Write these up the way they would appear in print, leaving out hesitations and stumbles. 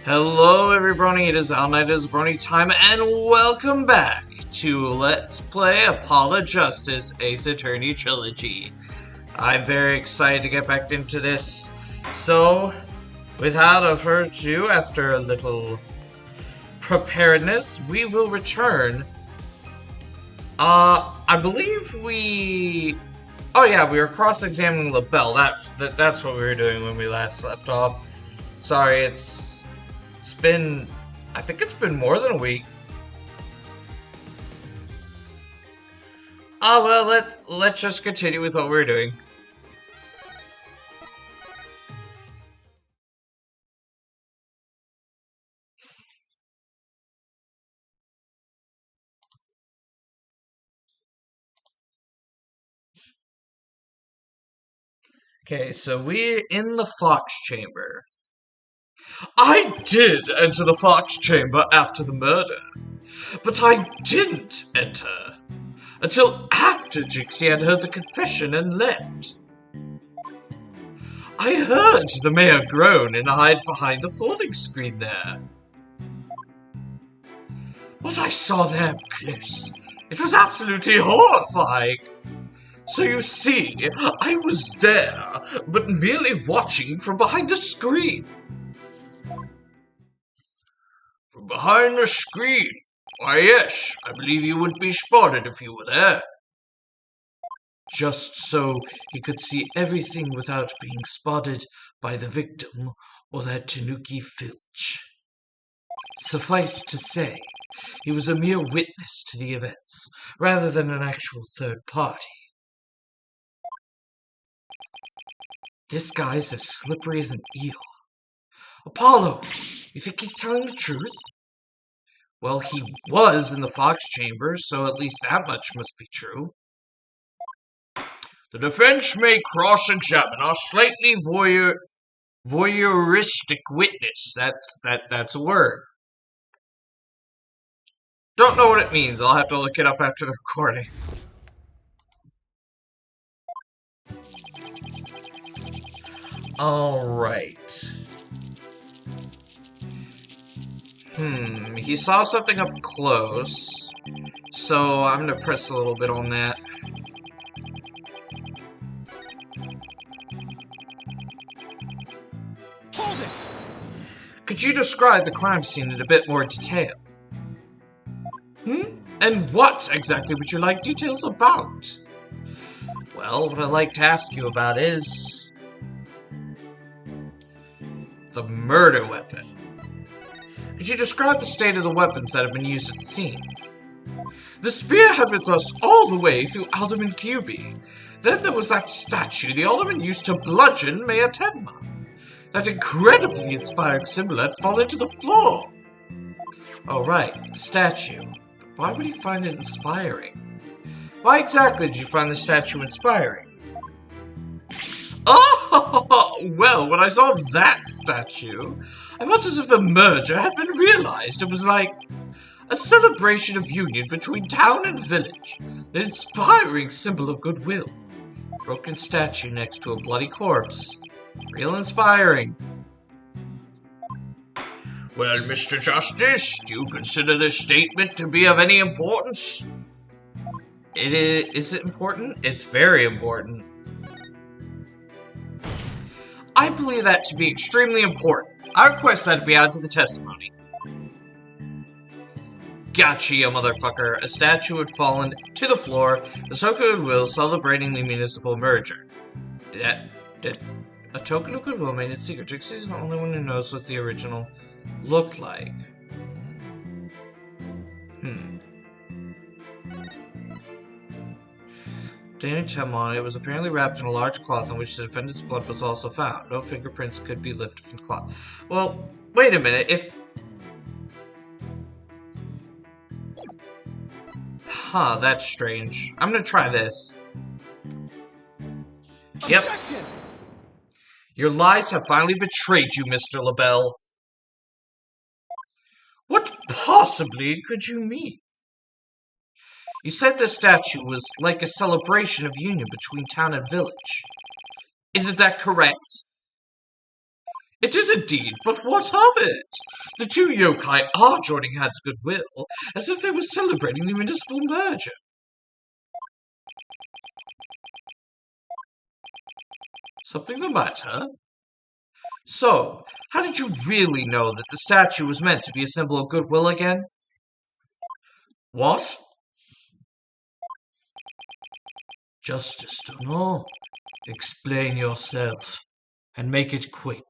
Hello everybody, it is All Night is Brony time, and welcome back to Let's Play Apollo Justice Ace Attorney Trilogy. I'm very excited to get back into this, so without further ado, after a little preparedness, we will return. I believe oh yeah, we were cross-examining LaBelle. That's what we were doing when we last left off. Sorry, it's been, I think it's been more than a week. Oh well, let's just continue with what we're doing. Okay, so we're in the Fox Chamber. I did enter the Fox Chamber after the murder, but I didn't enter until after Jixie had heard the confession and left. I heard the mayor groan and hide behind the folding screen there. What I saw there up close, it was absolutely horrifying. So you see, I was there, but merely watching from behind the screen. From behind the screen? Why yes, I believe you would be spotted if you were there. Just so he could see everything without being spotted by the victim or that Tanuki Filch. Suffice to say, he was a mere witness to the events, rather than an actual third party. This guy's as slippery as an eel. Apollo, you think he's telling the truth? Well, he was in the Fox Chamber, so at least that much must be true. The defense may cross-examine our slightly voyeuristic witness. That's a word. Don't know what it means. I'll have to look it up after the recording. Alright. He saw something up close, so I'm gonna press a little bit on that. Hold it! Could you describe the crime scene in a bit more detail? And what exactly would you like details about? Well, what I'd like to ask you about is the murder weapon. Could you describe the state of the weapons that have been used at the scene? The spear had been thrust all the way through Alderman Cuby. Then there was that statue the Alderman used to bludgeon Mayor Tenma. That incredibly inspiring symbol had fallen to the floor. Oh right, the statue. But why would he find it inspiring? Why exactly did you find the statue inspiring? Oh, well, when I saw that statue, I felt as if the merger had been realized. It was like a celebration of union between town and village, an inspiring symbol of goodwill. Broken statue next to a bloody corpse. Real inspiring. Well, Mr. Justice, do you consider this statement to be of any importance? Is it important? It's very important. I believe that to be extremely important. I request that it be added to the testimony. Gotcha, you motherfucker. A statue had fallen to the floor, the token of goodwill celebrating the municipal merger. A token of goodwill made it secret. Trixie's the only one who knows what the original looked like. Danny Tenma, it was apparently wrapped in a large cloth on which the defendant's blood was also found. No fingerprints could be lifted from the cloth. Well, wait a minute, Huh, that's strange. I'm gonna try this. Yep. Objection! Your lies have finally betrayed you, Mr. LaBelle. What possibly could you mean? You said the statue was like a celebration of union between town and village. Isn't that correct? It is indeed, but what of it? The two yokai are joining hands of goodwill, as if they were celebrating the municipal merger. Something the matter? So, how did you really know that the statue was meant to be a symbol of goodwill again? What? Justice, Dono. Explain yourself, and make it quick.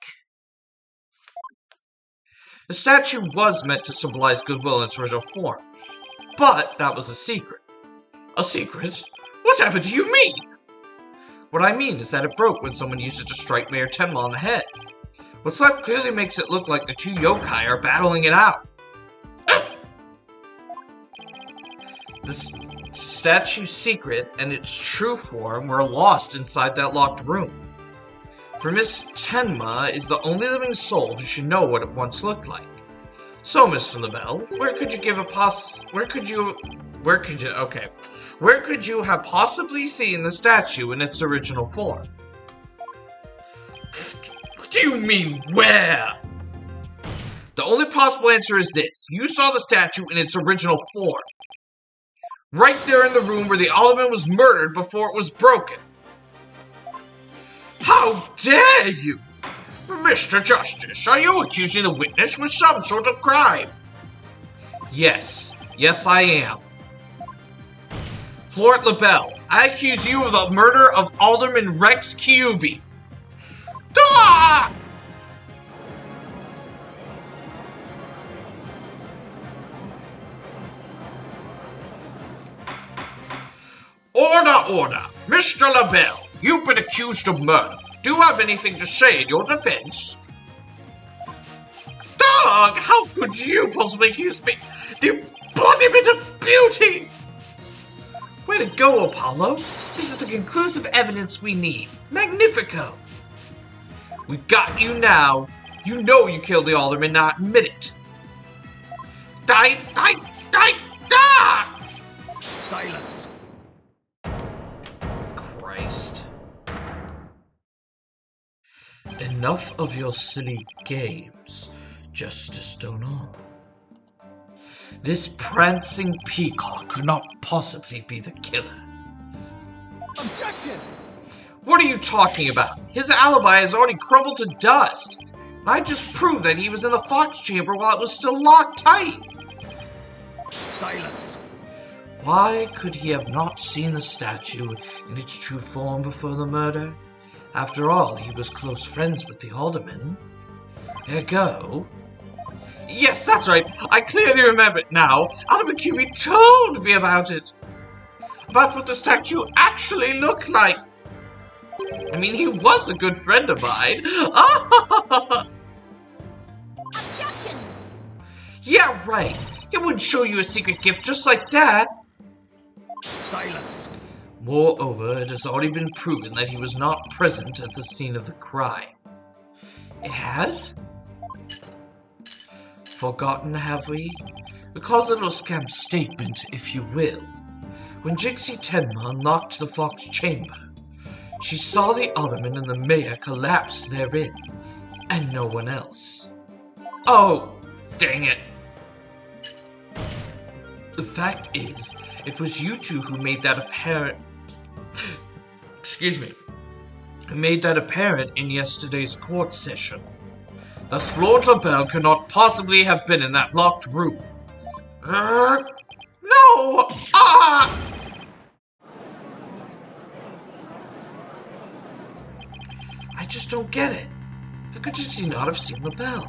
The statue was meant to symbolize goodwill in its original form, but that was a secret. A secret? Whatever do you mean? What I mean is that it broke when someone used it to strike Mayor Tenma on the head. What's left clearly makes it look like the two yokai are battling it out. The statue's secret and its true form were lost inside that locked room. For Miss Tenma is the only living soul who should know what it once looked like. So, Mr. LaBelle, where could you have possibly seen the statue in its original form? What do you mean, where? The only possible answer is this. You saw the statue in its original form. Right there in the room where the alderman was murdered before it was broken. How dare you! Mr. Justice, are you accusing the witness with some sort of crime? Yes. Yes, I am. Florent LaBelle, I accuse you of the murder of Alderman Rex Kyubi. Ah! Order! Mr. LaBelle, you've been accused of murder. Do you have anything to say in your defense? Dog, how could you possibly accuse me? The embodiment of beauty! Way to go, Apollo. This is the conclusive evidence we need. Magnifico! We got you now. You know you killed the alderman, now admit it. Die! Silence! Christ. Enough of your silly games, Justice Dono. This prancing peacock could not possibly be the killer. Objection! What are you talking about? His alibi has already crumbled to dust. I just proved that he was in the Fox chamber while it was still locked tight. Silence! Why could he have not seen the statue in its true form before the murder? After all, he was close friends with the alderman. Ergo... Yes, that's right. I clearly remember it now. Alderman Kyubi told me about it. About what the statue actually looked like. I mean, he was a good friend of mine. Objection! Yeah, right. He wouldn't show you a secret gift just like that. Silence! Moreover, it has already been proven that he was not present at the scene of the crime. It has? Forgotten, have we? Recall the little scamp statement, if you will. When Jixie Tenma unlocked the Fox chamber, she saw the alderman and the mayor collapse therein, and no one else. Oh, dang it. The fact is, it was you two who made that apparent... who made that apparent in yesterday's court session. Thus, Florent LaBelle cannot possibly have been in that locked room. No! Ah! I just don't get it. How could he not have seen LaBelle?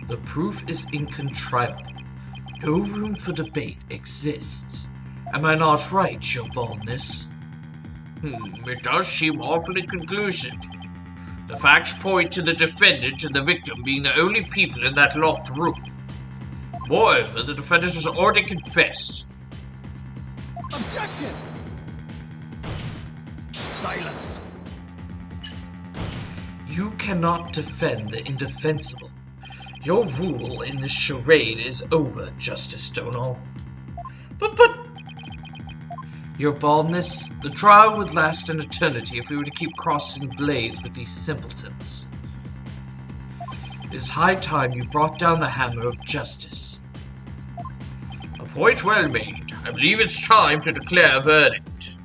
The proof is incontrovertible. No room for debate exists. Am I not right, your boldness? It does seem awfully conclusive. The facts point to the defendant and the victim being the only people in that locked room. Moreover, the defendant has already confessed. Objection! Silence! You cannot defend the indefensible. Your rule in this charade is over, Justice Dono. But... Your baldness? The trial would last an eternity if we were to keep crossing blades with these simpletons. It is high time you brought down the hammer of justice. A point well made. I believe it's time to declare a verdict.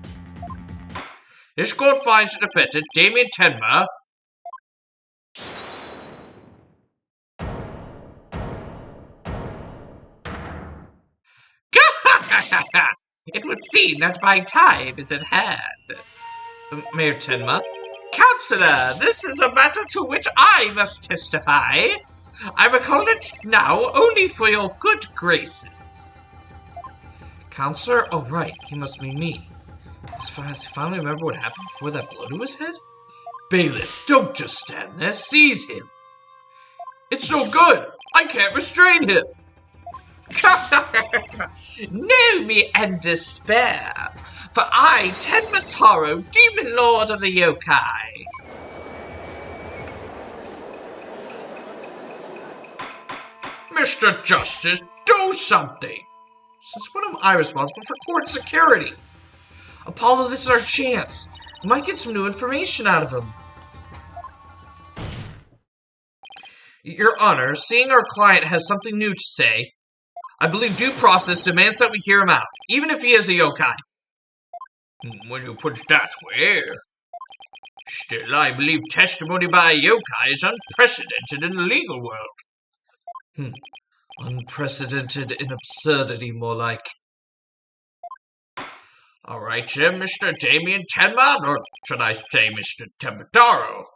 This court finds the defendant, Damien Tenma, it would seem that my time is at hand. Mayor Tenma. Counselor, this is a matter to which I must testify. I recall it now only for your good graces. Counselor? Oh, right. He must mean me. Does he finally remember what happened before that blow to his head? Bailiff, don't just stand there. Seize him. It's no good. I can't restrain him. Know me and despair, for I, Tenma Taro, Demon Lord of the Yokai. Mr. Justice, do something! Since when am I responsible for court security? Apollo, this is our chance. We might get some new information out of him. Your Honor, seeing our client has something new to say, I believe due process demands that we hear him out, even if he is a yokai. When you put it that way. Still, I believe testimony by a yokai is unprecedented in the legal world. Unprecedented in absurdity, more like. Alright, Mr. Damien Tenma, or should I say Mr. Taro?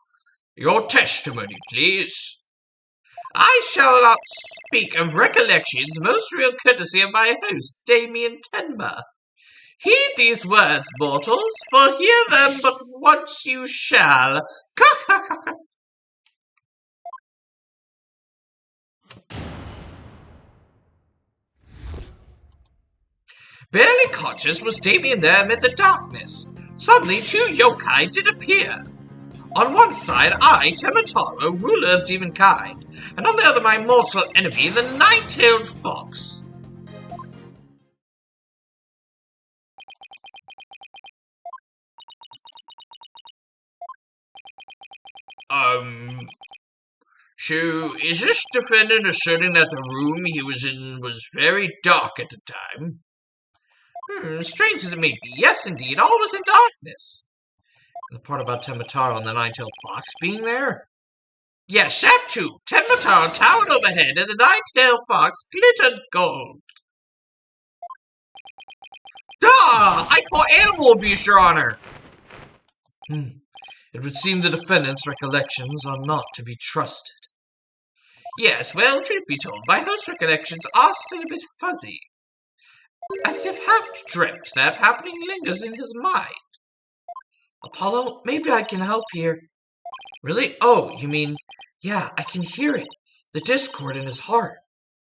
Your testimony, please. I shall not speak of recollections, most real courtesy of my host, Damien Tenma. Heed these words, mortals, for hear them but once you shall. Barely conscious was Damien there amid the darkness. Suddenly, two yokai did appear. On one side, I, Tenma Taro, ruler of demonkind, and on the other my mortal enemy, the nine-tailed fox. So, is this defendant asserting that the room he was in was very dark at the time? Strange as it may be, yes indeed, all was in darkness. The part about Tenma Taro and the nine-tailed fox being there? Yes, that too. Tenma Taro towered overhead, and the nine-tailed fox glittered gold. Duh! I call animal abuse, Your Honor! It would seem the defendant's recollections are not to be trusted. Yes, well, truth be told, my host's recollections are still a bit fuzzy. As if half-dreamt that happening lingers in his mind. Apollo, maybe I can help here. Really? Oh, you mean, yeah, I can hear it. The discord in his heart.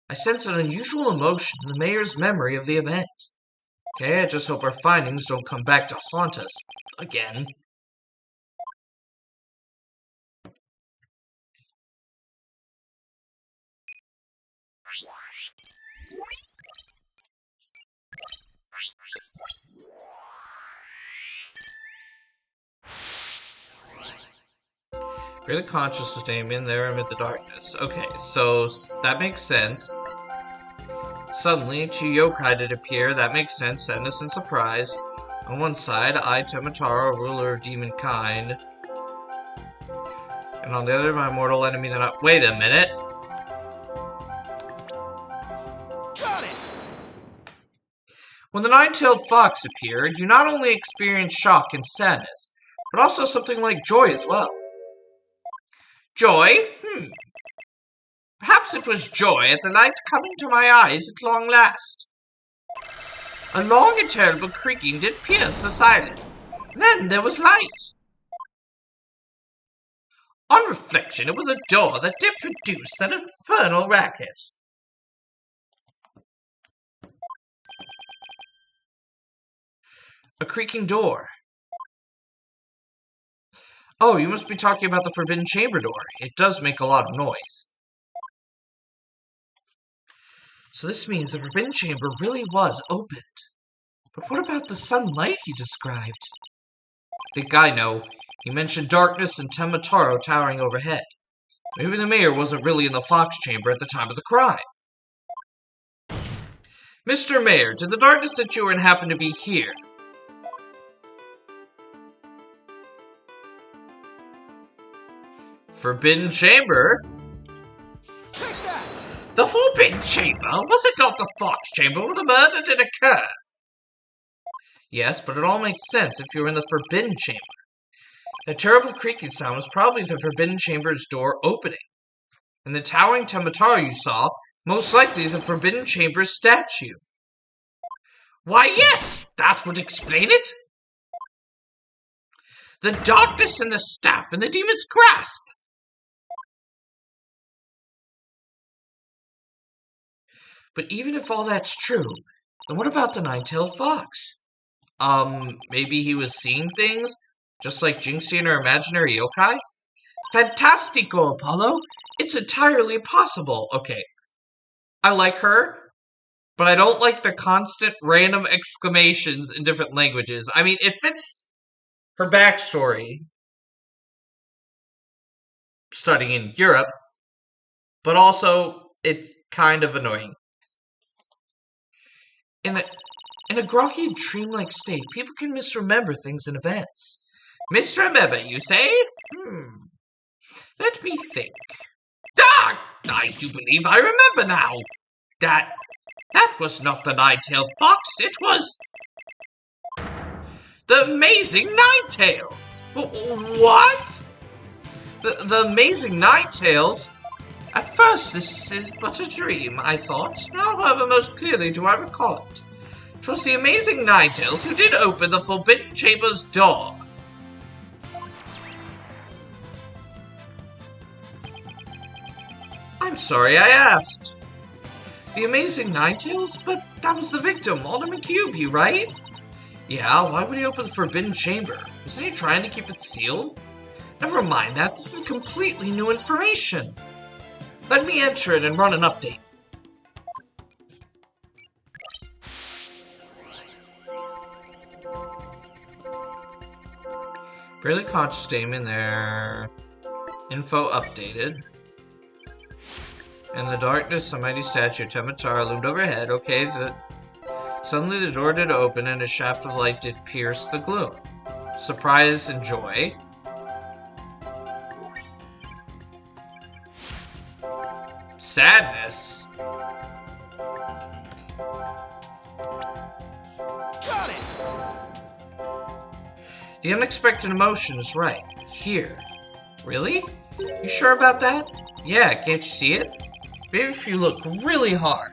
I sense an unusual emotion in the mayor's memory of the event. Okay, I just hope our findings don't come back to haunt us again. Really conscious of Damien there amid the darkness. Okay, so that makes sense. Suddenly, two yokai did appear. That makes sense. Sadness and surprise. On one side, I, Tenma Taro, ruler of demonkind. And on the other, my mortal enemy that I— Wait a minute. Got it! When the nine-tailed fox appeared, you not only experienced shock and sadness, but also something like joy as well. Joy? Perhaps it was joy at the light coming to my eyes at long last. A long and terrible creaking did pierce the silence. Then there was light. On reflection, it was a door that did produce that infernal racket. A creaking door. Oh, you must be talking about the Forbidden Chamber door. It does make a lot of noise. So this means the Forbidden Chamber really was opened. But what about the sunlight he described? Think I know. He mentioned darkness and Tenma Taro towering overhead. Maybe the mayor wasn't really in the Fox Chamber at the time of the crime. Mr. Mayor, did the darkness that you were in happen to be here? Forbidden Chamber? Take that! The Forbidden Chamber? Was it not the Fox Chamber where the murder did occur? Yes, but it all makes sense if you're in the Forbidden Chamber. That terrible creaking sound was probably the Forbidden Chamber's door opening. And the towering Temataro you saw, most likely is the Forbidden Chamber's statue. Why, yes! That would explain it! The darkness and the staff and the demon's grasp! But even if all that's true, then what about the nine-tailed fox? Maybe he was seeing things? Just like Jinxie and her imaginary yokai? Fantastico, Apollo! It's entirely possible. Okay, I like her, but I don't like the constant random exclamations in different languages. I mean, it fits her backstory, studying in Europe, but also it's kind of annoying. In a groggy, dreamlike state, people can misremember things and events. Misremember, you say? Let me think. Ah! I do believe I remember now. That was not the nine-tailed fox. It was the amazing Ninetales. What? The amazing Ninetales? At first, this is but a dream, I thought. Now, however, most clearly do I recall it. 'Twas the amazing Ninetales who did open the Forbidden Chamber's door. I'm sorry I asked. The amazing Ninetales? But that was the victim, Alderman QB, right? Yeah, why would he open the Forbidden Chamber? Wasn't he trying to keep it sealed? Never mind that, this is completely new information. Let me enter it and run an update. Barely conscious statement there. Info updated. In the darkness, a mighty statue of Tematara loomed overhead. Okay, suddenly the door did open and a shaft of light did pierce the gloom. Surprise and joy. Sadness. Got it! The unexpected emotion is right. Here. Really? You sure about that? Yeah, can't you see it? Maybe if you look really hard.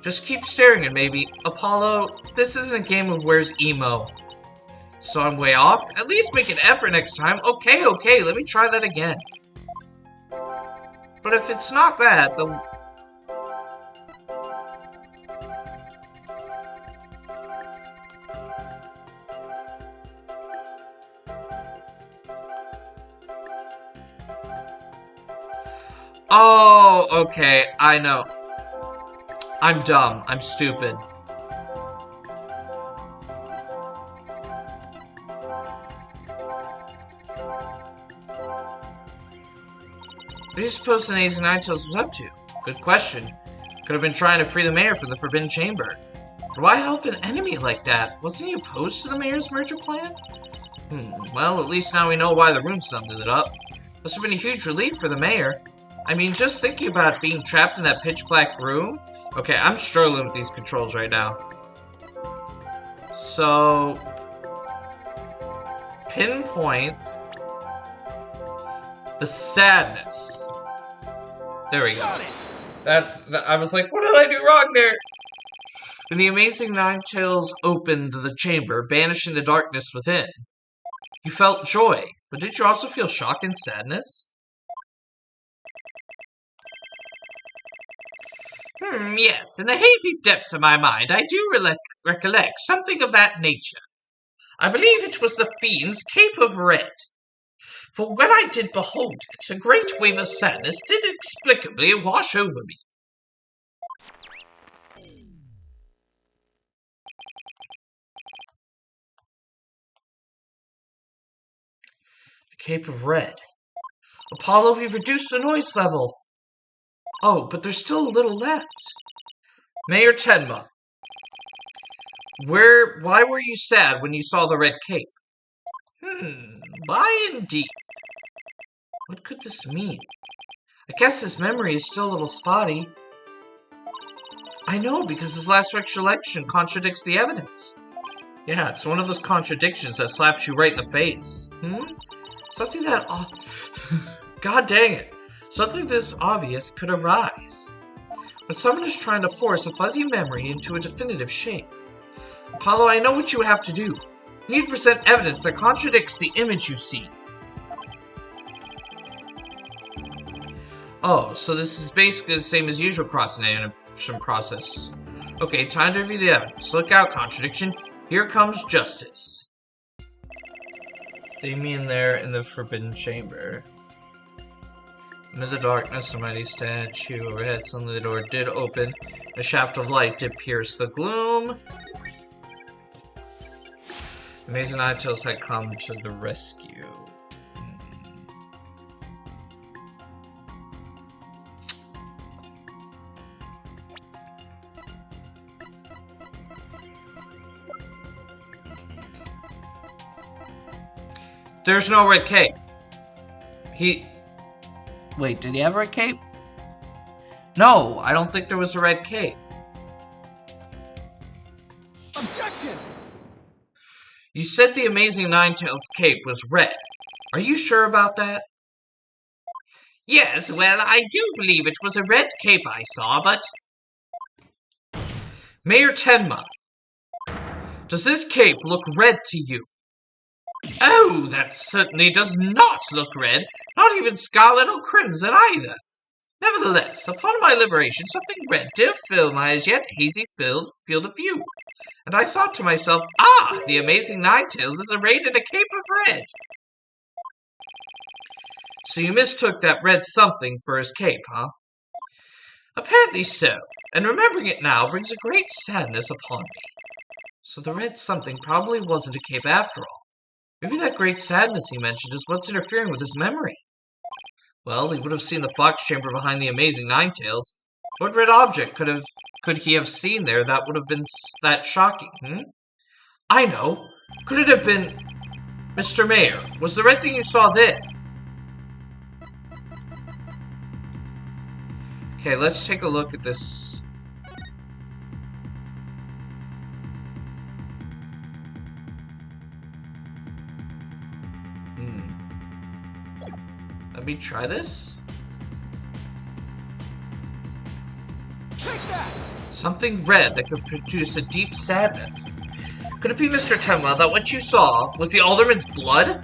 Just keep staring at maybe. Apollo, this isn't a game of where's emo. So I'm way off? At least make an effort next time. Okay, let me try that again. But if it's not that, then... Oh, okay, I know. I'm dumb. I'm stupid. What do you suppose the Nays and Ninetales was up to? Good question. Could have been trying to free the mayor from the Forbidden Chamber. But why help an enemy like that? Wasn't he opposed to the mayor's merger plan? Well, at least now we know why the room summed it up. Must have been a huge relief for the mayor. I mean, just thinking about being trapped in that pitch-black room. Okay, I'm struggling with these controls right now. So... pinpoints... the sadness. There we go. I was like, what did I do wrong there? When the amazing Ninetales opened the chamber, banishing the darkness within, you felt joy, but did you also feel shock and sadness? Yes, in the hazy depths of my mind, I do recollect something of that nature. I believe it was the Fiend's Cape of Red. For when I did behold it, a great wave of sadness did inexplicably wash over me. A cape of red. Apollo, we've reduced the noise level. Oh, but there's still a little left. Mayor Tenma, why were you sad when you saw the red cape? Why indeed? What could this mean? I guess his memory is still a little spotty. I know, because his last recollection contradicts the evidence. Yeah, it's one of those contradictions that slaps you right in the face. Something that... God dang it. Something this obvious could arise. When someone is trying to force a fuzzy memory into a definitive shape. Apollo, I know what you have to do. You need to present evidence that contradicts the image you see. Oh, so this is basically the same as usual cross-animation process. Okay, time to review the evidence. Look out, contradiction. Here comes justice. They mean there in the Forbidden Chamber. Amid the darkness, a mighty statue overhead. Suddenly the door did open. A shaft of light did pierce the gloom. Amazing Ninetales had come to the rescue. There's no red cape. Wait, did he have a red cape? No, I don't think there was a red cape. Objection! You said the Amazing Ninetales cape was red. Are you sure about that? Yes, well, I do believe it was a red cape I saw, but... Mayor Tenma, does this cape look red to you? Oh, that certainly does not look red, not even scarlet or crimson either. Nevertheless, upon my liberation, something red did fill my as yet hazy field of view. And I thought to myself, the Amazing Ninetales is arrayed in a cape of red. So you mistook that red something for his cape, huh? Apparently so, and remembering it now brings a great sadness upon me. So the red something probably wasn't a cape after all. Maybe that great sadness he mentioned is what's interfering with his memory. Well, he would have seen the fox chamber behind the Amazing Ninetales. What red object could he have seen there that would have been that shocking, I know. Could it have been... Mr. Mayor, was the red thing you saw this? Okay, let's take a look at this. Let me try this. Take that! Something red that could produce a deep sadness. Could it be, Mr. Tenma, that what you saw was the alderman's blood?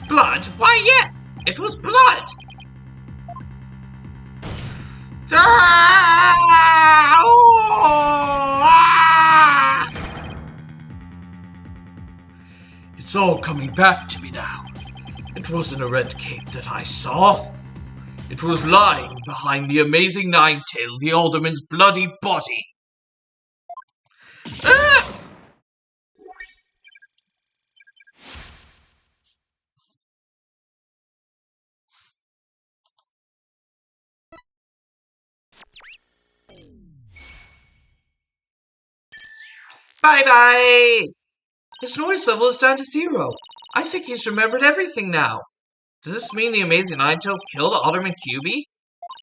Blood? Why, yes! It was blood! Ah! Oh! Ah! It's all coming back to me now. It wasn't a red cape that I saw. It was lying behind the Amazing Ninetale, the alderman's bloody body. Ah! Bye-bye! His noise level is down to 0. I think he's remembered everything now. Does this mean the Amazing Ninetales killed Alderman QB?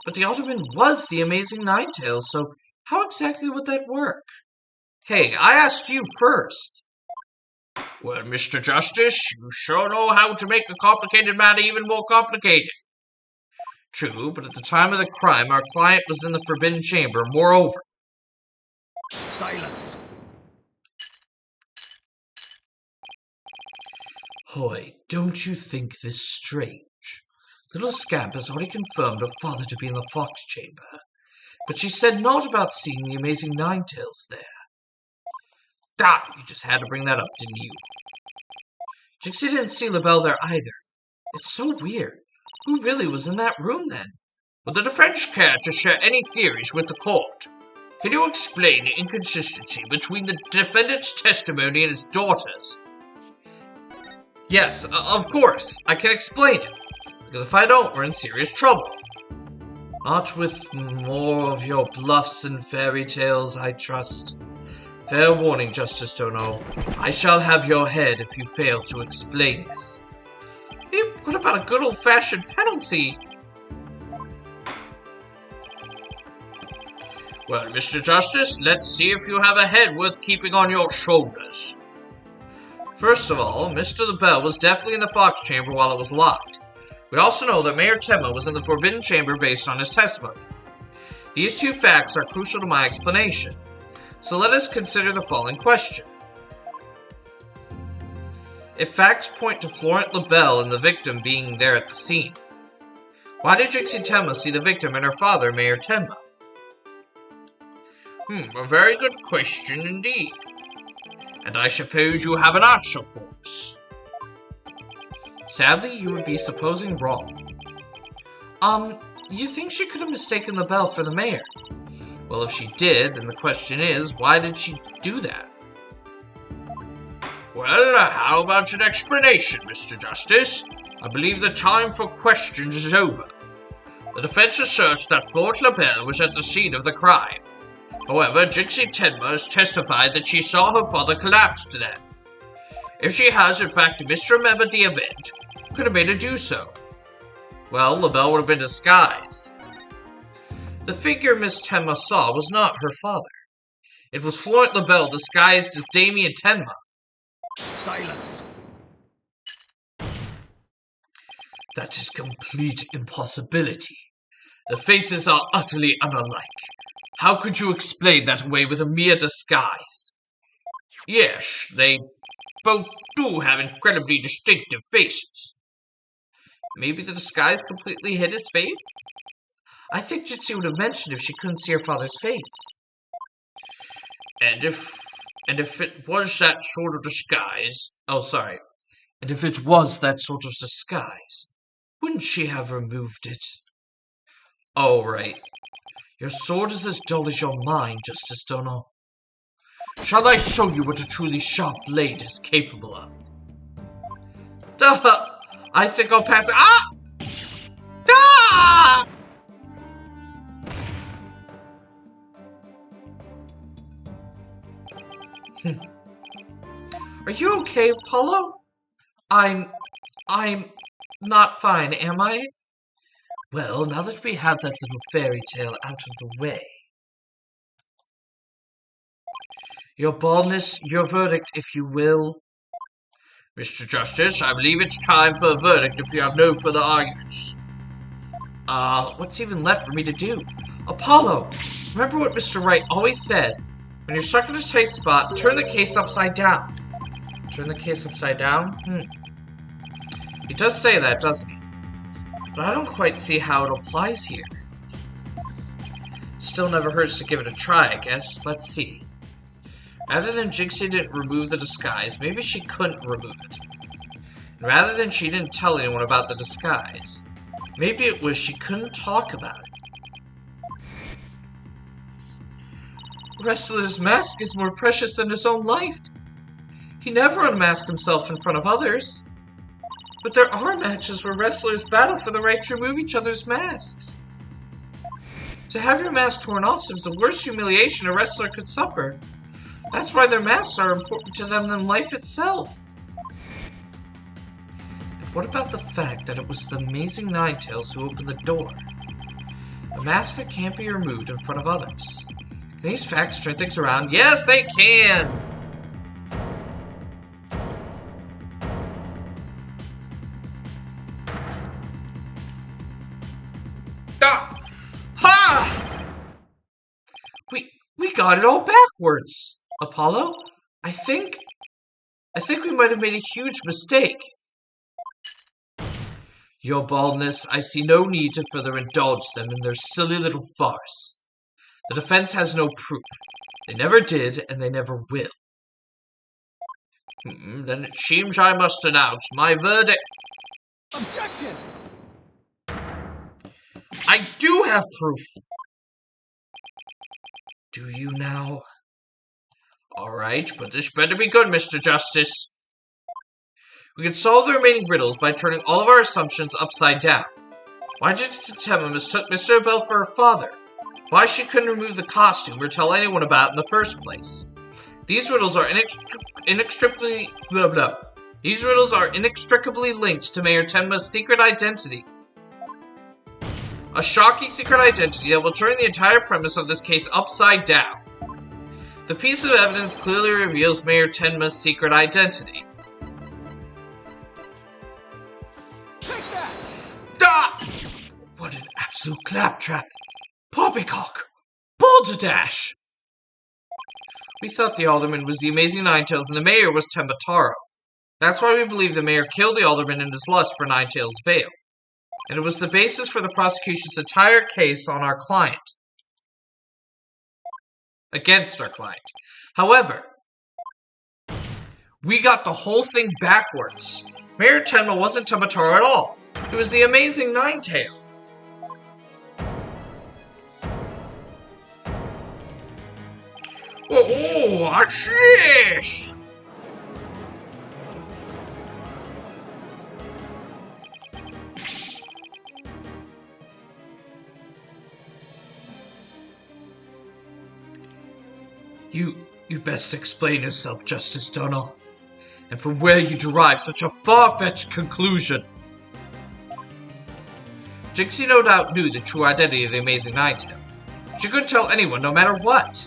But the Alderman was the Amazing Ninetales, so how exactly would that work? Hey, I asked you first. Well, Mr. Justice, you sure know how to make a complicated matter even more complicated. True, but at the time of the crime, our client was in the Forbidden Chamber. Moreover... Silence! Hoy, don't you think this strange? Little Scamp has already confirmed her father to be in the Fox Chamber, but she said naught about seeing the Amazing Ninetales there. You just had to bring that up, didn't you? Jixie didn't see LaBelle there either. It's so weird. Who really was in that room then? Would the defense care to share any theories with the court? Can you explain the inconsistency between the defendant's testimony and his daughter's? Yes, of course, I can explain it. Because if I don't, we're in serious trouble. Not with more of your bluffs and fairy tales, I trust. Fair warning, Justice Dono. I shall have your head if you fail to explain this. Hey, what about a good old-fashioned penalty? Well, Mr. Justice, let's see if you have a head worth keeping on your shoulders. First of all, Mr. LaBelle was definitely in the Fox Chamber while it was locked. We also know that Mayor Tenma was in the Forbidden Chamber based on his testimony. These two facts are crucial to my explanation. So let us consider the following question. If facts point to Florent LaBelle and the victim being there at the scene, why did Jixie Tenma see the victim and her father, Mayor Tenma? A very good question indeed. And I suppose you have an answer for us. Sadly, you would be supposing wrong. You think she could have mistaken LaBelle for the mayor? Well, if she did, then the question is, why did she do that? Well, how about an explanation, Mr. Justice? I believe the time for questions is over. The defense asserts that Florent LaBelle was at the scene of the crime. However, Jixie Tenma has testified that she saw her father collapse to death. If she has, in fact, misremembered the event, could have made her do so. Well, LaBelle would have been disguised. The figure Miss Tenma saw was not her father. It was Florent LaBelle disguised as Damien Tenma. Silence! That is complete impossibility. The faces are utterly unalike. How could you explain that away with a mere disguise? Yes, they both do have incredibly distinctive faces. Maybe the disguise completely hid his face? I think Jitsi would have mentioned if she couldn't see her father's face. And if it was that sort of disguise... Oh, sorry. And if it was that sort of disguise, wouldn't she have removed it? Oh, right. Your sword is as dull as your mind, Justice Dono. Shall I show you what a truly sharp blade is capable of? Duh! I think I'll pass it. Ah! Ah! Are you okay, Apollo? I'm not fine, am I? Well, now that we have that little fairy tale out of the way. Your baldness, your verdict, if you will. Mr. Justice, I believe it's time for a verdict if you have no further arguments. What's even left for me to do? Apollo, remember what Mr. Wright always says. When you're stuck in a tight spot, turn the case upside down. Turn the case upside down? He does say that, doesn't he? But I don't quite see how it applies here. Still never hurts to give it a try, I guess. Let's see. Rather than Jixie didn't remove the disguise, maybe she couldn't remove it. And rather than she didn't tell anyone about the disguise, maybe it was she couldn't talk about it. Wrestler's mask is more precious than his own life. He never unmasked himself in front of others. But there are matches where wrestlers battle for the right to remove each other's masks. To have your mask torn off is the worst humiliation a wrestler could suffer. That's why their masks are important to them than life itself. And what about the fact that it was the amazing Ninetales who opened the door? A mask that can't be removed in front of others. Can these facts turn things around? Yes, they can! We got it all backwards, Apollo. I think we might have made a huge mistake. Your baldness, I see no need to further indulge them in their silly little farce. The defense has no proof. They never did, and they never will. Then it seems I must announce my verdict. Objection! I do have proof! Do you now? Alright, but this better be good, Mr. Justice. We can solve the remaining riddles by turning all of our assumptions upside down. Why did Tenma mistook Mr. Bell for her father? Why she couldn't remove the costume or tell anyone about it in the first place? These riddles are inextricably linked to Mayor Tenma's secret identity. A shocking secret identity that will turn the entire premise of this case upside down. The piece of evidence clearly reveals Mayor Tenma's secret identity. Take that! Ah! What an absolute claptrap! Poppycock! Balderdash! We thought the Alderman was the Amazing Ninetales and the Mayor was Tenma Taro. That's why we believe the Mayor killed the Alderman in his lust for Ninetales' veil. And it was the basis for the prosecution's entire case on our client. Against our client. However, we got the whole thing backwards. Mayor Tenma wasn't Tenma Taro at all. It was the Amazing Ninetale. Oh, what's this? You best explain yourself, Justice Donald, and from where you derive such a far-fetched conclusion. Jinxie no doubt knew the true identity of the Amazing Ninetales. She couldn't tell anyone no matter what.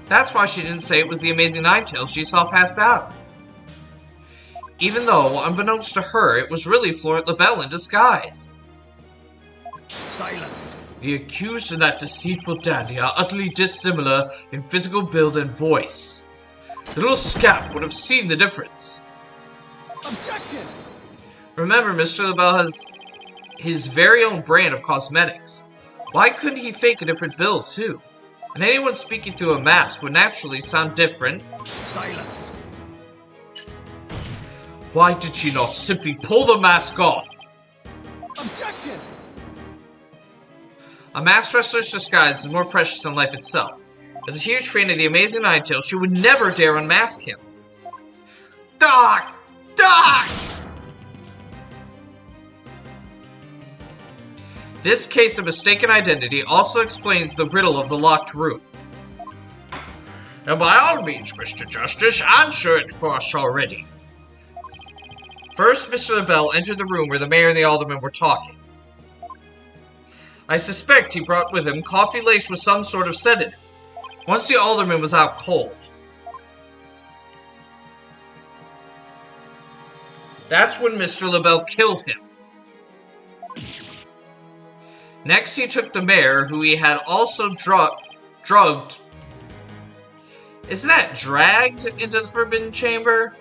That's why she didn't say it was the Amazing Ninetales she saw passed out. Even though, unbeknownst to her, it was really Florent LaBelle in disguise. Silence! The accused and that deceitful dandy are utterly dissimilar in physical build and voice. The little scamp would have seen the difference. Objection! Remember, Mr. LaBelle has his very own brand of cosmetics. Why couldn't he fake a different build, too? And anyone speaking through a mask would naturally sound different. Silence! Why did she not simply pull the mask off? Objection! A masked wrestler's disguise is more precious than life itself. As a huge fan of the Amazing Ninetales, she would never dare unmask him. Doc! Doc! This case of mistaken identity also explains the riddle of the locked room. And by all means, Mr. Justice, answer it for us already. First, Mr. LaBelle entered the room where the mayor and the alderman were talking. I suspect he brought with him coffee laced with some sort of sedative. Once the alderman was out cold. That's when Mr. LaBelle killed him. Next, he took the mayor, who he had also drugged. Isn't that dragged into the Forbidden Chamber?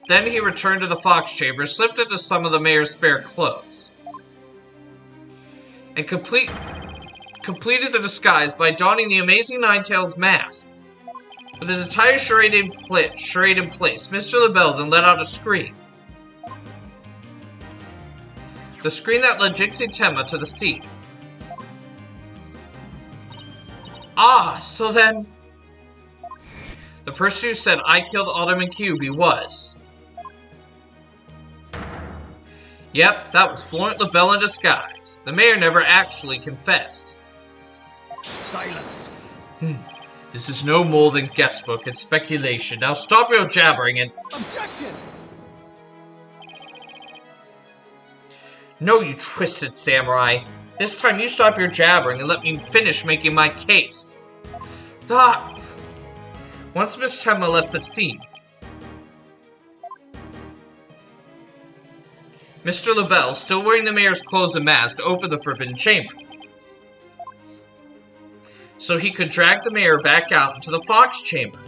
Then he returned to the Fox Chamber, slipped into some of the mayor's spare clothes, and completed the disguise by donning the Amazing Ninetales mask. With his entire charade in place, Mr. LaBelle then let out a scream. The scream that led Jinxie Tenma to the scene. Ah, so then... The person who said I killed Alderman QB was... Yep, that was Florent LaBelle in disguise. The mayor never actually confessed. Silence! This is no more than guesswork and speculation. Now stop your jabbering and... Objection! No, you twisted samurai. This time you stop your jabbering and let me finish making my case. Stop! Once Miss Tenma left the scene, Mr. LaBelle, still wearing the mayor's clothes and mask, opened the Forbidden Chamber, so he could drag the mayor back out into the Fox Chamber.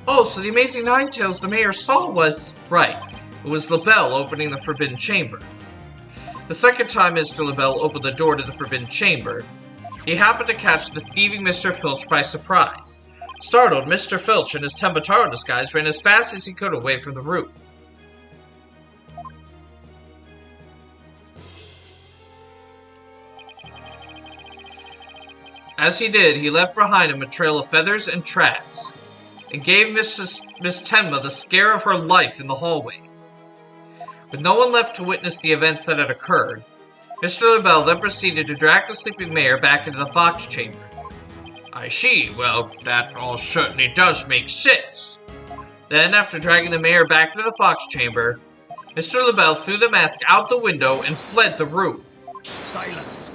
Oh, so the Amazing Ninetales the mayor saw was... Right, it was LaBelle opening the Forbidden Chamber. The second time Mr. LaBelle opened the door to the Forbidden Chamber, he happened to catch the thieving Mr. Filch by surprise. Startled, Mr. Filch in his Tenma Taro disguise ran as fast as he could away from the room. As he did, he left behind him a trail of feathers and tracks, and gave Miss Tenma the scare of her life in the hallway. With no one left to witness the events that had occurred, Mr. LaBelle then proceeded to drag the sleeping mayor back into the fox chamber. I see. Well, that all certainly does make sense. Then, after dragging the mayor back into the fox chamber, Mr. LaBelle threw the mask out the window and fled the room. Silence!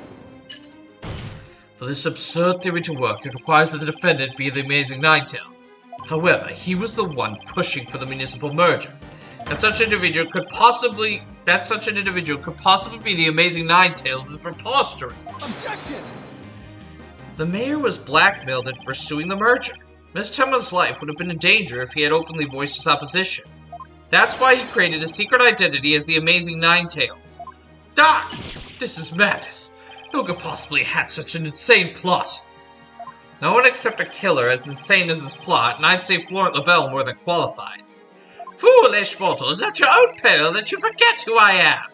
For this absurd theory to work, it requires that the defendant be the Amazing Ninetales. However, he was the one pushing for the municipal merger. That such an individual could possibly be the Amazing Ninetales is preposterous. Objection! The mayor was blackmailed into pursuing the merger. Miss Tenma's life would have been in danger if he had openly voiced his opposition. That's why he created a secret identity as the Amazing Ninetales. Die! This is madness. Who could possibly hatch such an insane plot? No one except a killer as insane as his plot, and I'd say Florent LaBelle more than qualifies. Foolish mortals, at your own peril that you forget who I am!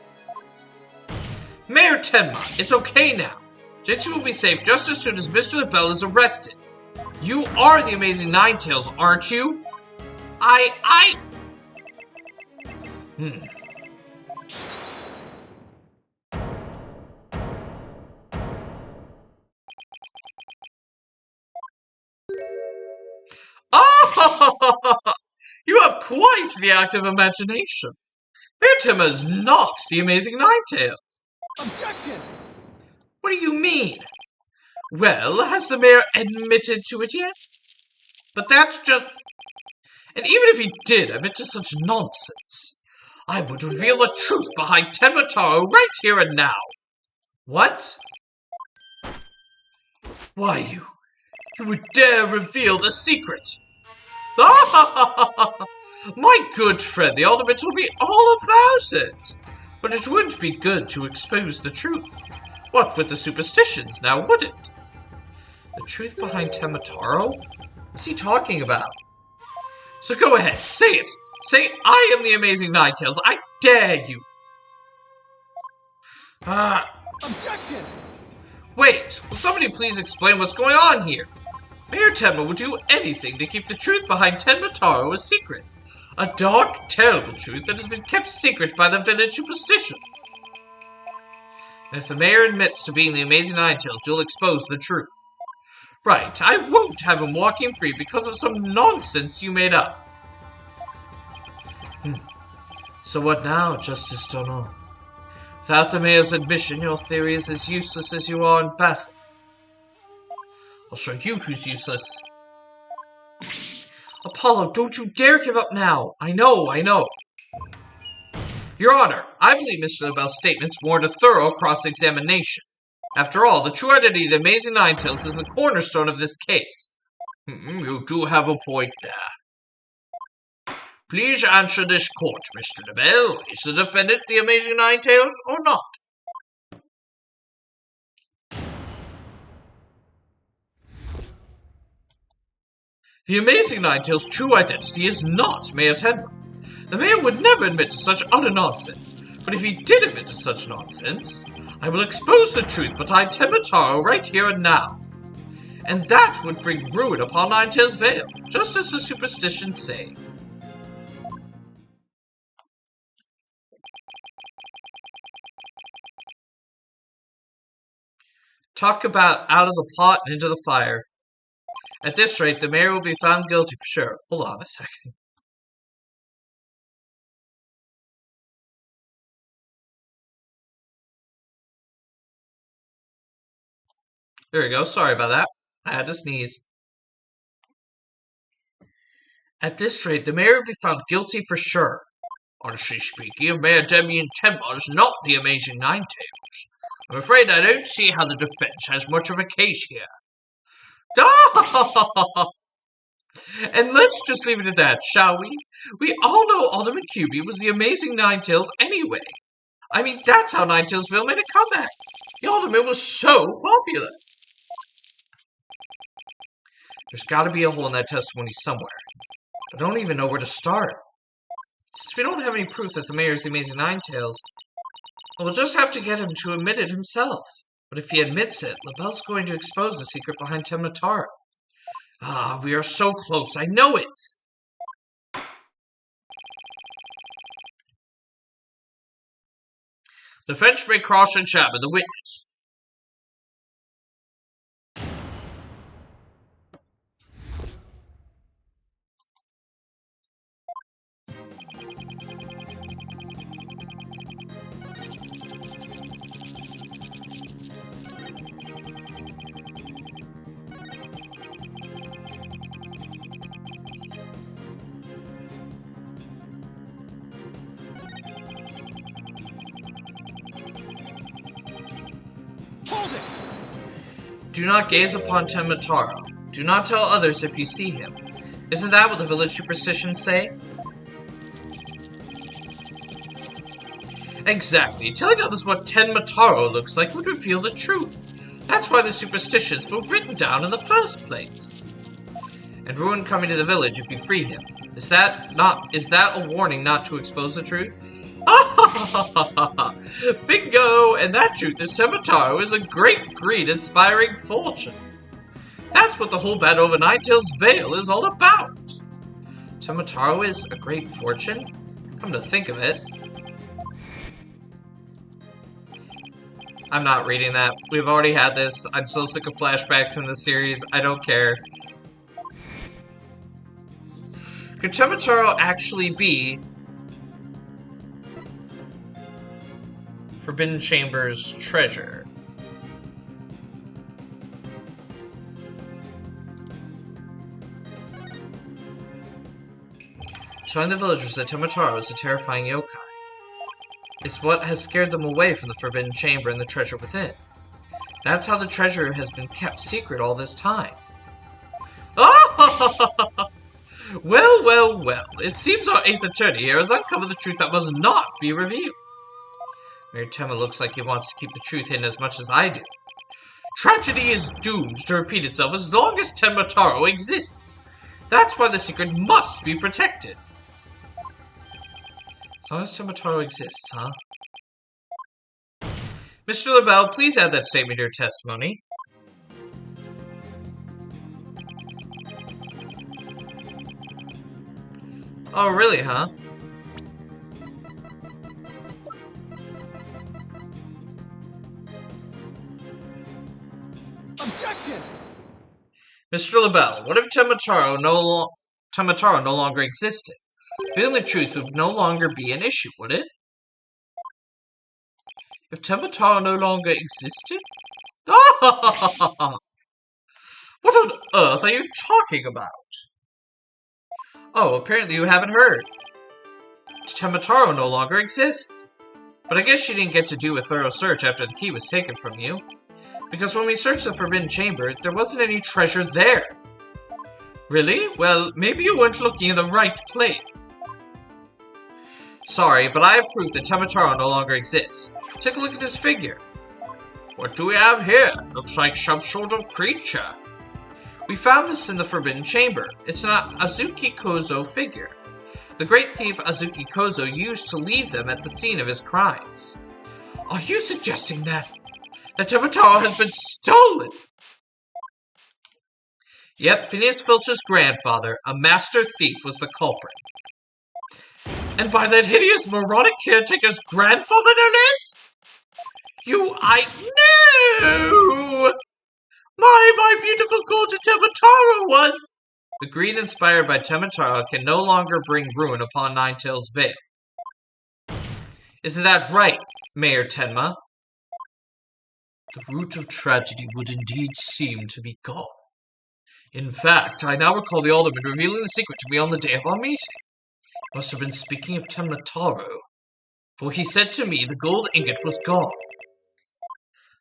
Mayor Tenma, it's okay now. Jesse will be safe just as soon as Mr. LaBelle is arrested. You are the Amazing Ninetales, aren't you? Oh! You have quite the active imagination. Mayor Tenma is not the Amazing Ninetales. Objection! What do you mean? Well, has the mayor admitted to it yet? But that's just... And even if he did admit to such nonsense, I would reveal the truth behind Tenma Taro right here and now. What? Why, you would dare reveal the secret? My good friend, the Alderman told me all about it. But it wouldn't be good to expose the truth. What with the superstitions, now would it? The truth behind Tenma Taro? What's he talking about? So go ahead, say it. Say I am the Amazing Ninetales. I dare you. Objection! Wait, will somebody please explain what's going on here? Mayor Tenma would do anything to keep the truth behind Tenma Taro a secret. A dark, terrible truth that has been kept secret by the village superstition. And if the mayor admits to being the Amazing Ninetales, you'll expose the truth. Right, I won't have him walking free because of some nonsense you made up. So what now, Justice Tono? Without the mayor's admission, your theory is as useless as you are in battle. I'll show you who's useless. Apollo, don't you dare give up now! I know. Your Honor, I believe Mr. LaBelle's statements warrant a thorough cross-examination. After all, the true identity of the Amazing Ninetales is the cornerstone of this case. You do have a point there. Please answer this court, Mr. LaBelle. Is the defendant the Amazing Ninetales or not? The Amazing Ninetales' true identity is not Mayor Tenma. The mayor would never admit to such utter nonsense, but if he did admit to such nonsense, I will expose the truth behind Tenma Taro right here and now. And that would bring ruin upon Ninetales Vale, just as the superstitions say. Talk about out of the pot and into the fire. At this rate, the mayor will be found guilty for sure. Hold on a second. There we go. Sorry about that. I had to sneeze. At this rate, the mayor will be found guilty for sure. Honestly speaking, Mayor Damien Tenma is not the Amazing Ninetales. I'm afraid I don't see how the defense has much of a case here. And let's just leave it at that, shall we? We all know Alderman QB was the Amazing Ninetales anyway. I mean, that's how Ninetalesville made a comeback. The Alderman was so popular. There's gotta be a hole in that testimony somewhere. I don't even know where to start. Since we don't have any proof that the mayor is the Amazing Ninetales, we'll just have to get him to admit it himself. But if he admits it, LaBelle's going to expose the secret behind Tenma Taro. Ah, we are so close. I know it! The French may cross and Chapman, the witness. Hold it! Do not gaze upon Tenma Taro. Do not tell others if you see him. Isn't that what the village superstitions say? Exactly. Telling others what Tenma Taro looks like would reveal the truth. That's why the superstitions were written down in the first place. And ruin coming to the village if you free him. Is that a warning not to expose the truth? Bingo! And that truth is Tenma Taro is a great greed inspiring fortune. That's what the whole battle over Ninetales Vale is all about. Tenma Taro is a great fortune? Come to think of it. I'm not reading that. We've already had this. I'm so sick of flashbacks in this series. I don't care. Could Tenma Taro actually be Forbidden Chamber's treasure? Telling the villagers that Tenma Taro is a terrifying yokai. It's what has scared them away from the Forbidden Chamber and the treasure within. That's how the treasure has been kept secret all this time. Oh! Well. It seems our ace attorney here has uncovered the truth that must not be revealed. Mayor Tenma looks like he wants to keep the truth hidden as much as I do. Tragedy is doomed to repeat itself as long as Tenma Taro exists. That's why the secret must be protected. As long as Tenma Taro exists, huh? Mr. LaBelle, please add that statement to your testimony. Oh, really, huh? Objection! Mr. LaBelle, what if Tenma Taro no longer existed? Revealing the truth would no longer be an issue, would it? If Tenma Taro no longer existed? What on earth are you talking about? Oh, apparently you haven't heard. Tenma Taro no longer exists. But I guess you didn't get to do a thorough search after the key was taken from you. Because when we searched the Forbidden Chamber, there wasn't any treasure there. Really? Well, maybe you weren't looking in the right place. Sorry, but I have proof that Tenma Taro no longer exists. Take a look at this figure. What do we have here? Looks like some sort of creature. We found this in the Forbidden Chamber. It's an Azuki Kozo figure. The great thief Azuki Kozo used to leave them at the scene of his crimes. Are you suggesting that Tenma Taro has been stolen? Yep, Phineas Filch's grandfather, a master thief, was the culprit. And by that hideous moronic caretaker's grandfather, no less? No! My beautiful golden Tenma Taro was... The greed inspired by Tenma Taro can no longer bring ruin upon Ninetales Vale. Isn't that right, Mayor Tenma? The root of tragedy would indeed seem to be gone. In fact, I now recall the alderman revealing the secret to me on the day of our meeting. He must have been speaking of Tenma Taro, for he said to me the gold ingot was gone.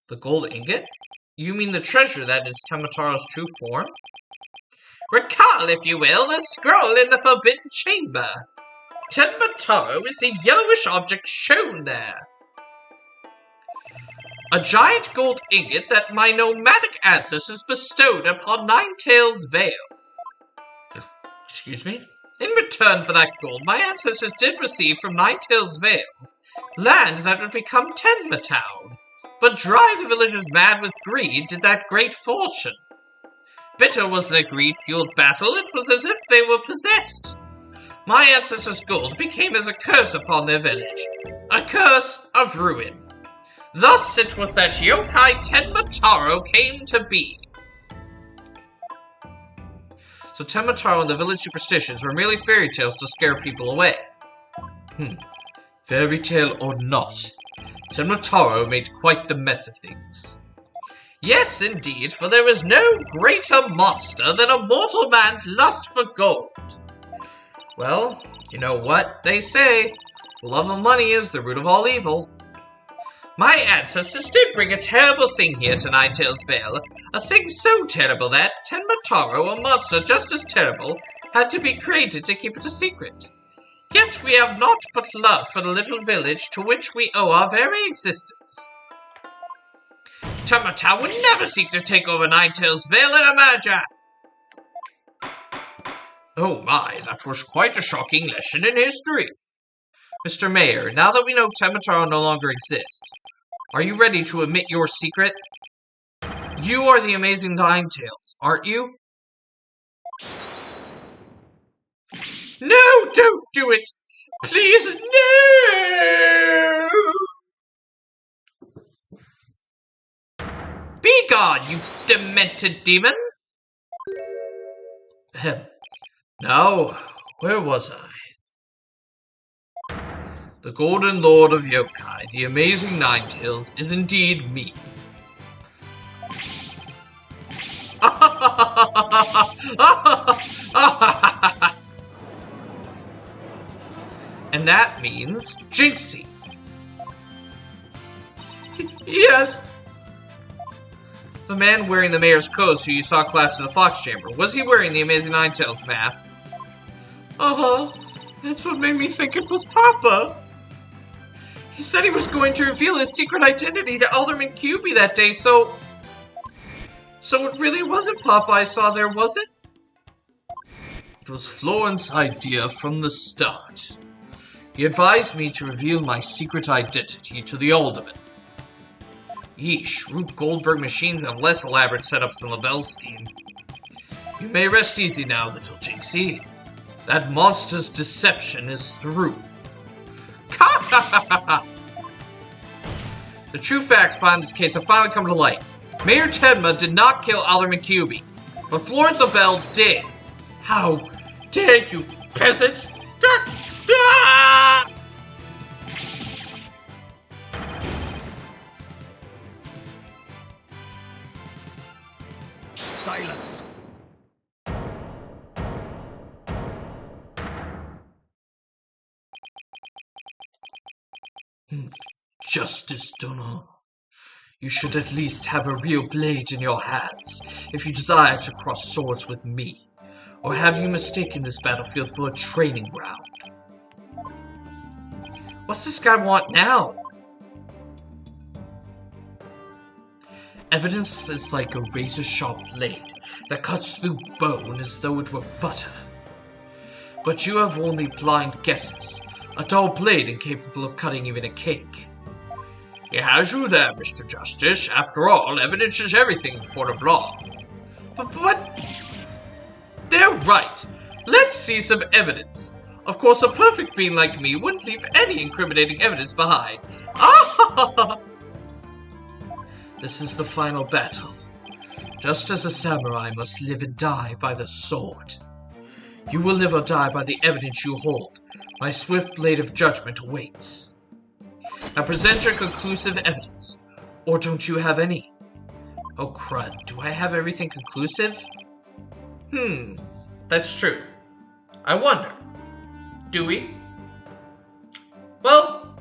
The gold ingot? You mean the treasure that is Tenma Taro's true form? Recall, if you will, the scroll in the Forbidden Chamber. Tenma Taro is the yellowish object shown there. A giant gold ingot that my nomadic ancestors bestowed upon Ninetales Vale. Excuse me? In return for that gold, my ancestors did receive from Ninetales Vale land that would become Tenma Town. But drive the villagers mad with greed did that great fortune. Bitter was their greed-fueled battle, it was as if they were possessed. My ancestors' gold became as a curse upon their village. A curse of ruin. Thus it was that yokai Tenma Taro came to be. So Tenma Taro and the village superstitions were merely fairy tales to scare people away. Fairy tale or not, Tenma Taro made quite the mess of things. Yes, indeed, for there is no greater monster than a mortal man's lust for gold. Well, you know what they say, the love of money is the root of all evil. My ancestors did bring a terrible thing here to Ninetales Vale, a thing so terrible that Tenma Taro, a monster just as terrible, had to be created to keep it a secret. Yet we have naught but love for the little village to which we owe our very existence. Tenma Taro would never seek to take over Ninetales Vale in a merger! Oh my, that was quite a shocking lesson in history. Mr. Mayor, now that we know Tenma Taro no longer exists, are you ready to admit your secret? You are the amazing Ninetales, aren't you? No, don't do it! Please, no! Be gone, you demented demon! Now, where was I? The Golden Lord of Yokai, the amazing Ninetales, is indeed me. And that means Jinxie. Yes. The man wearing the mayor's clothes who you saw collapse in the fox chamber, was he wearing the amazing Ninetales mask? That's what made me think it was Papa. He said he was going to reveal his secret identity to Alderman QB that day, so it really wasn't Papa I saw there, was it? It was Florence's idea from the start. He advised me to reveal my secret identity to the Alderman. Yeesh, Rube Goldberg machines have less elaborate setups than LaBelle's scheme. You may rest easy now, little Jinxie. That monster's deception is through. The true facts behind this case have finally come to light. Mayor Tenma did not kill Alderman QB, but Florence LaBelle did. How dare you, peasants! Silence. Justice, Donald. You should at least have a real blade in your hands if you desire to cross swords with me. Or have you mistaken this battlefield for a training ground? What's this guy want now? Evidence is like a razor-sharp blade that cuts through bone as though it were butter. But you have only blind guesses, a dull blade incapable of cutting even a cake. He has you there, Mr. Justice. After all, evidence is everything in court of law. But... They're right. Let's see some evidence. Of course, a perfect being like me wouldn't leave any incriminating evidence behind. Ah! This is the final battle. Just as a samurai must live and die by the sword. You will live or die by the evidence you hold. My swift blade of judgment awaits. Now present your conclusive evidence. Or don't you have any? Oh crud, do I have everything conclusive? That's true. I wonder. Do we? Well,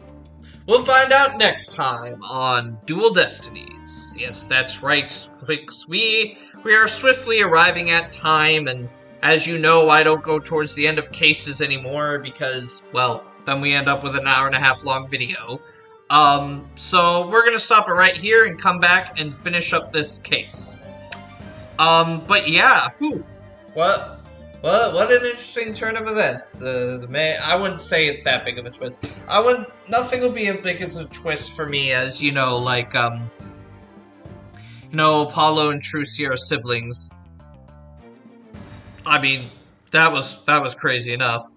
we'll find out next time on Dual Destinies. Yes, that's right, folks. We are swiftly arriving at time, and as you know, I don't go towards the end of cases anymore because, well, then we end up with an hour and a half long video. So we're gonna stop it right here and come back and finish up this case. But yeah, whew, what an interesting turn of events. I wouldn't say it's that big of a twist. Nothing will be as big as a twist for me as, like, Apollo and Trucy are siblings. I mean, that was crazy enough.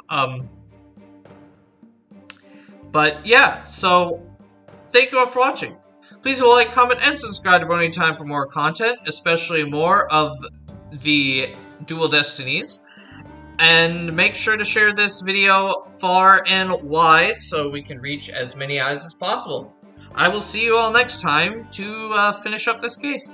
But yeah, so thank you all for watching. Please like, comment, and subscribe to Bonnie Time for more content, especially more of the Dual Destinies. And make sure to share this video far and wide so we can reach as many eyes as possible. I will see you all next time to finish up this case.